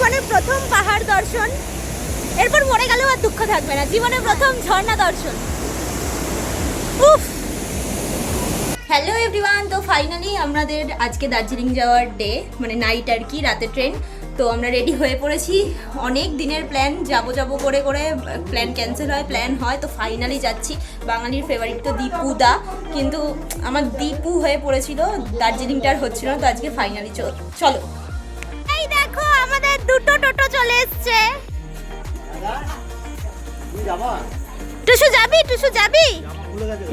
জীবনের প্রথম পাহাড় দর্শন, এরপর মরে গেলেও আর দুঃখ থাকবে না। জীবনের প্রথম ঝর্ণা দর্শন। উফ। হ্যালো এভরিওয়ান, তো ফাইনালি আমাদের আজকে দার্জিলিং যাওয়ার ডে, মানে নাইট আর কি, রাতে ট্রেন। তো আমরা রেডি হয়ে পড়েছি। অনেক দিনের প্ল্যান, যাবো করে করে প্ল্যান ক্যান্সেল হয়, প্ল্যান হয়, তো ফাইনালি যাচ্ছি। বাঙালির ফেভারিট তো দীপু দা, কিন্তু আমার দীপু হয়ে পড়েছিল, দার্জিলিংটার হচ্ছিল না, তো আজকে ফাইনালি চলো। এই দেখো আমাদের দুটো টোটো চলে এসছে। টুসু যাবি? টুসু যাবি?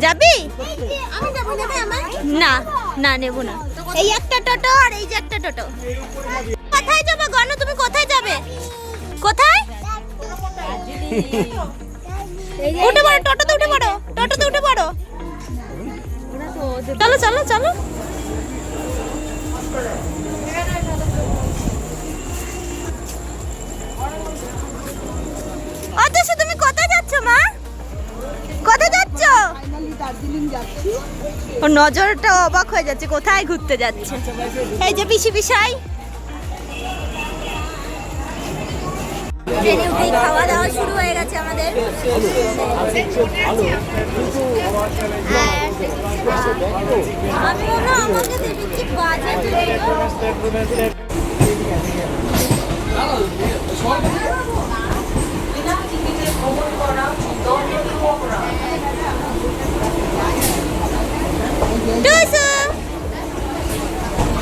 যাবি? আমি যাবো, নেবে আমার? না না, নেবো না। এই একটা টোটো আর এই যে একটা টোটো। কোথায় যাবে গণ? তুমি কোথায় যাবে? কোথায়? উঠে পড়ো, টোটোতে উঠে পড়ো, টোটোতে উঠে পড়ো। চলো চলো চলো। অতসী, তুমি কোথায় যাচ্ছ মা? কোথায় যাচ্ছ? দার্জিলিং যাচ্ছি। ওর নজরটা অবাক হয়ে যাচ্ছে, কোথায় ঘুরতে যাচ্ছে। এই যে পিসি পিসাই। ট্রেনে উঠেই খাওয়া দাওয়া শুরু হয়ে গেছে আমাদের। আমিও না, আমাকে দেখেছি বাজেট।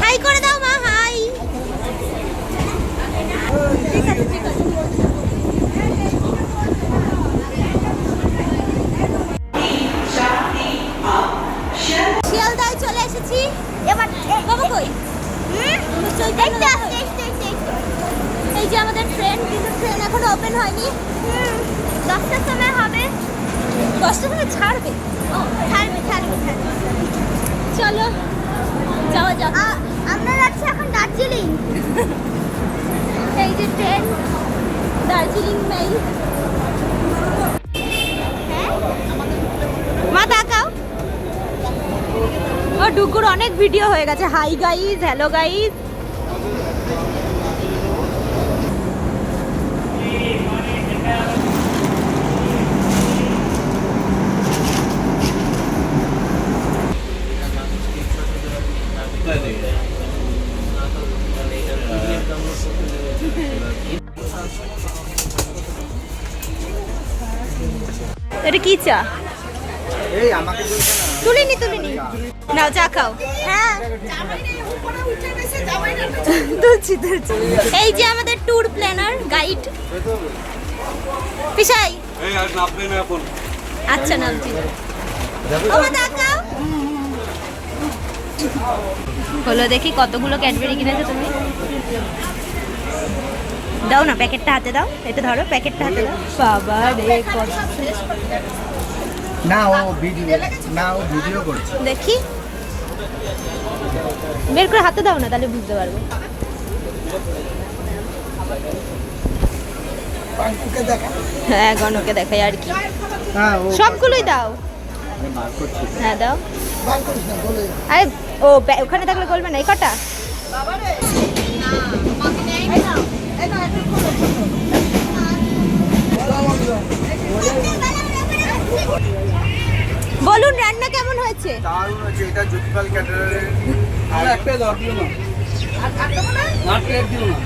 হাই করে দাও মা, হাই। ঠিক আছে ঠিক আছে। শিয়ালদায় চলে এসেছি। এবার বাবা কই? এই যে আমাদের ট্রেন, কিন্তু ট্রেন এখনো ওপেন হয়নি। 10টার সময় হবে। 10টার সময় ছাড়বে? ছাড়বে ছাড়বে ছাড়বে। চলো যাওয়া যাক। আমরা যাচ্ছি এখন দার্জিলিং। এই যে ট্রেন, দার্জিলিং মেইল। মা তাকাও। ও ডুগুর অনেক ভিডিও হয়ে গেছে। Hi guys, hello guys. এটা কি চা? এই আমাকে তুলিনি তুলিনি। নাও চা খাও। হ্যাঁ তুলছি তুলছি। এই যে আমাদের ট্যুর প্ল্যানার গাইড পিসাই। এই আর নামবে না এখন। আচ্ছা নামছি। ওমা দেখাও। হলো দেখি কতগুলো ক্যাডবেরি কিনেছো তুমি। দাও না, প্যাকেটটা হাতে দাও। এটা ধরো, প্যাকেটটা হাতে দাও। বাবা রে কত। না ও ভিডিও করছে। দেখি বের করে হাতে দাও না, তাহলে বুঝতে পারবো। হ্যাঁ গণকে দেখাই আর কি। সবগুলোই দাও। হ্যাঁ দাও। আরে ও ওখানে থাকলে বলবে না। এই কটা বলুন, রান্না কেমন হয়েছে? দারুণ হয়েছে। এটা জ্যোতিপাল ক্যাটারারের। আমরা একটা দাও দিও না। না প্লেট দিও না।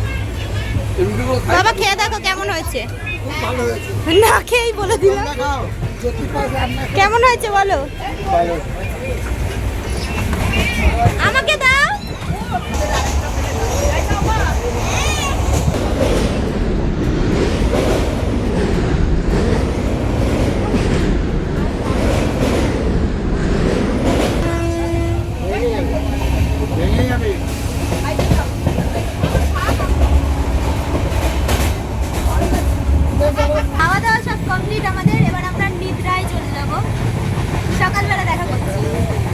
বাবা খেয়ে দেখো কেমন হয়েছে। খুব ভালো হয়েছে। না খেয়েই বলে দিলাম। খাও, জ্যোতিপাল রান্না কেমন হয়েছে বলো। ভালো। আমাকে দাও। ভেঙে যাবে। খাওয়া দাওয়া সব কমপ্লিট আমাদের। এবার আমরা নিদ্রায় চলে যাব। সকালবেলা দেখা করছি।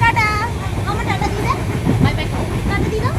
টাটা। আমার টাটা দিদা। Bye bye. টাটা দিদা।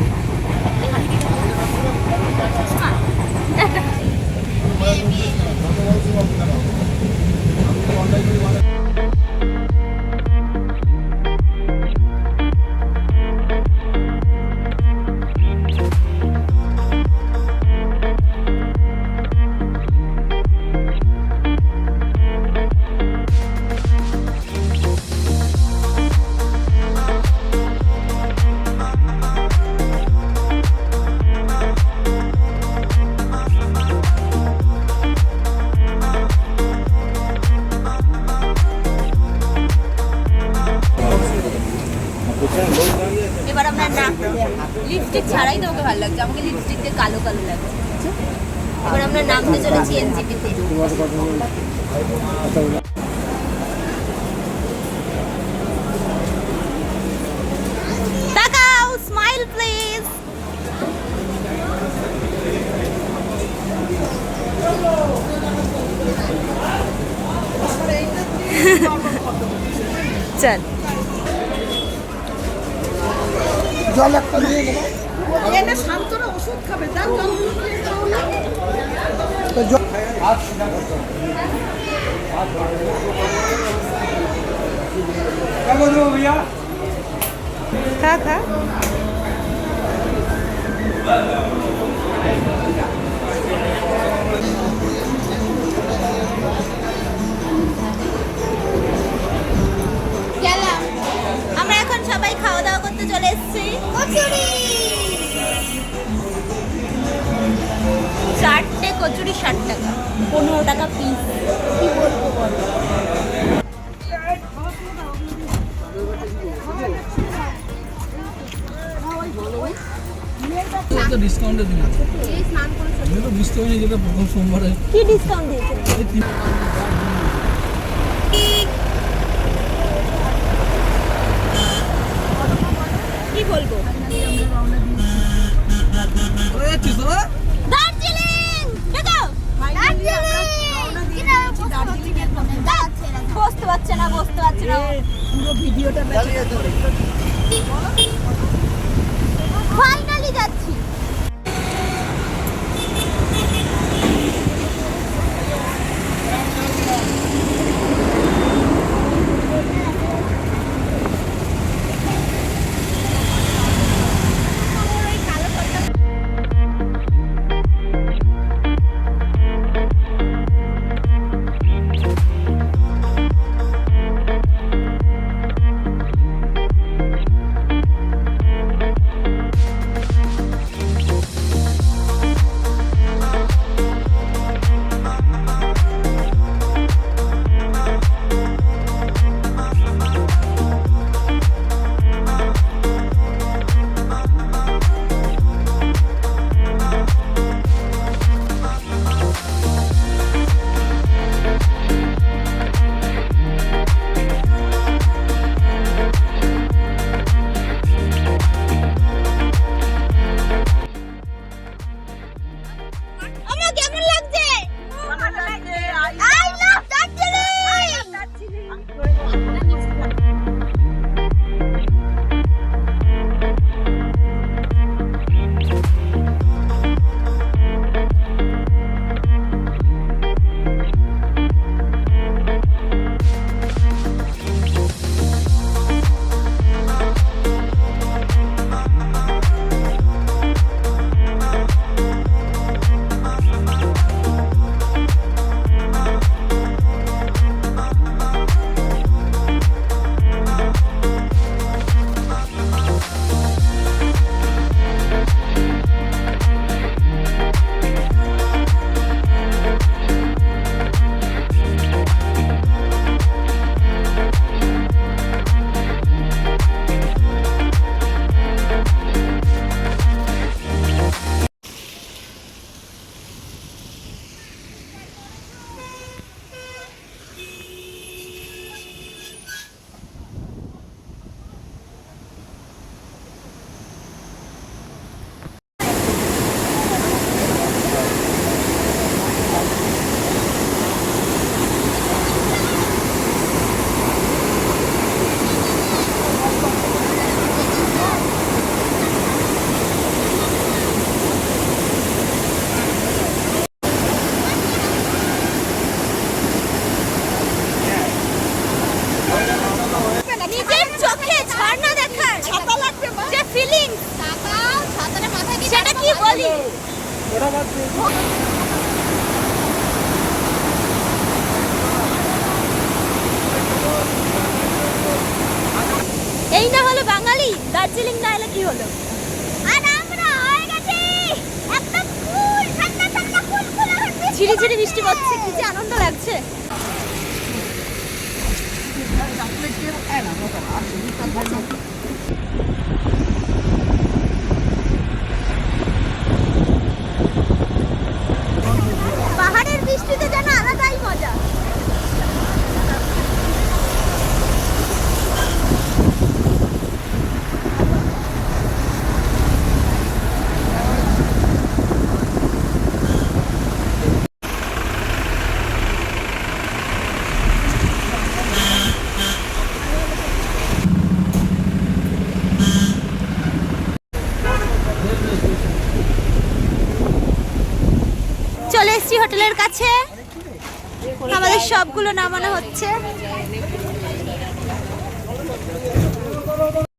এবার আমরা না লিপস্টিক ছাড়াই তোমাকে ভালো লাগছে, আমাকে লিপস্টিক দিয়ে কালো কালো লাগছে। এবার আমরা নামতে চলেছি এনজিপিতে। তাকাও, স্মাইল প্লিজ। চল জল একটা নিয়ে নেবো। তো জল খা খা। গেলাম। আমরা এখন সবাই খাওয়া দাওয়া করতে চলে এসেছি। কচুরি, 4টে কচুরি 60 টাকা, 15 টাকা পিস। কি বলবো বলো। তো ডিসকাউন্টে দিন। আমি তো বুঝতে পারিনি যেটা প্রথম সোমবারে কি ডিসকাউন্ট দিয়েছে? কি বলবো? দার্জিলিং দেখো, বসতে পারছে না, বসতে পারছে না। পুরো ভিডিওটা ফাইনালি যাচ্ছি। আমার কেমন লাগছে? I love Darjeeling. নিজের চোখে ঝর্ণা দেখার ছাতা লাগবে, যে ফিলিং ছাতাটা মাথায় দিয়ে সেটা কি বলি। এই না হলো বাঙালি, দার্জিলিং না এলে কি হলো। আর আমরা হয়ে গেছি একটা কুল ঠান্ডা ঠান্ডা কুল ঝিরি ঝিরি বৃষ্টি পড়ছে, কি যে আনন্দ লাগছে। এসছি হোটেলের কাছে, আমাদের সবগুলো নামানো হচ্ছে।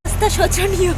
রাস্তা শোচনীয়।